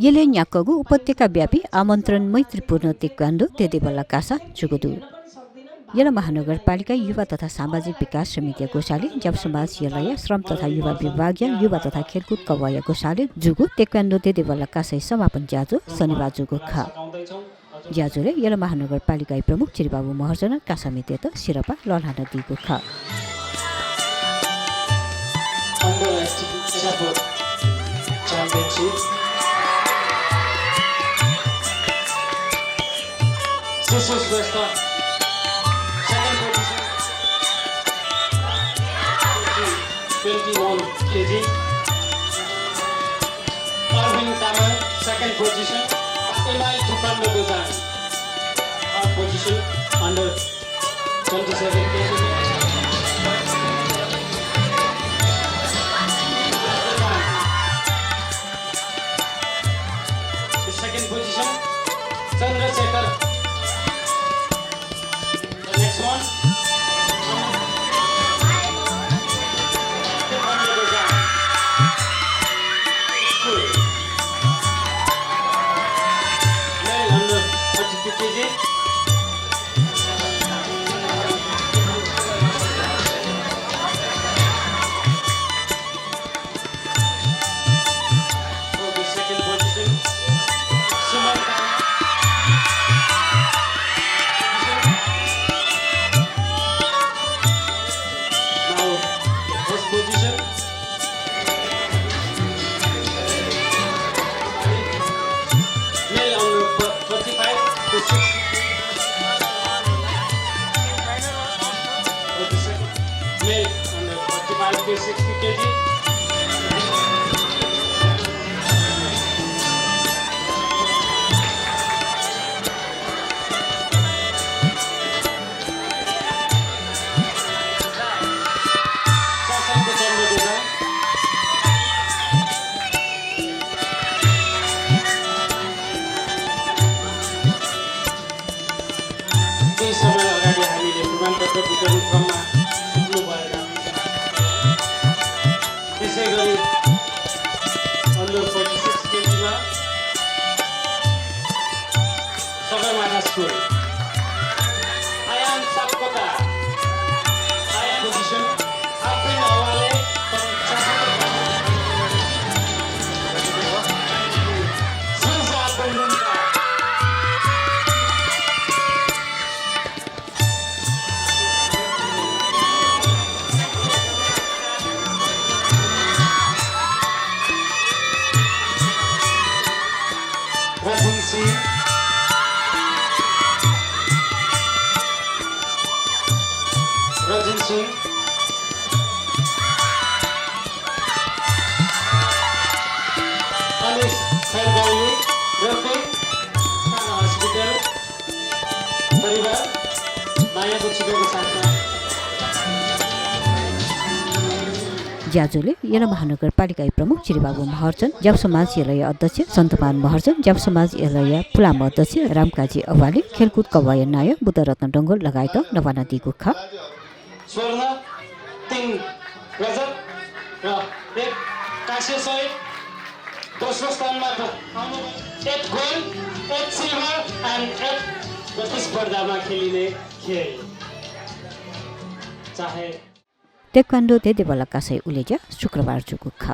यसले न्याक्कगु उपत्यका व्यापी आमन्त्रण मैत्रीपूर्ण तेक्वान्डो त्यतिबेला कासा जुगुदु यला महानगरपालिका युवा तथा सामाजिक विकास समिति गोसाले जब समाज यलय श्रम तथा युवा विभागीय युवा तथा खेलकुद कवाय गोसाले जुगु तेक्वान्डो त्यतिबेला कासै समापन ज्याजो शनिबार जुगु ख ज्याजोले यला महानगरपालिका प्रमुख चिरबाबु महर्जन का समिति त सिरपा ललहान दिगु ख second position 21 kg. Arvind Taman, second position. Emile Tukando Dozan, third position under 27 kg. The second position, Chandrasekhar. The next one. ज्याजोले यला महानगरपालिका प्रमुख चिरबाबु महर्जन जब समाज यलय अध्यक्ष सन्तमान महर्जन जब समाज यलय फुलाम अध्यक्ष रामकाजी अवाली खेलकुद कवाय नायक बुद्धरत्न डङ्गोल लगायत नवाना दिगु ख स्वर्ण 3 रजत र 1 काँस्य सहित दोस्रो स्थानमा आउनु 8 गोल्ड 8 सिल्भर एन्ड 8 प्रतिस्पर्धामा खेलिने खेल चाहे तेक्वान्डो त्यतिबेला कासै उलेजा शुक्रबार जुगु ख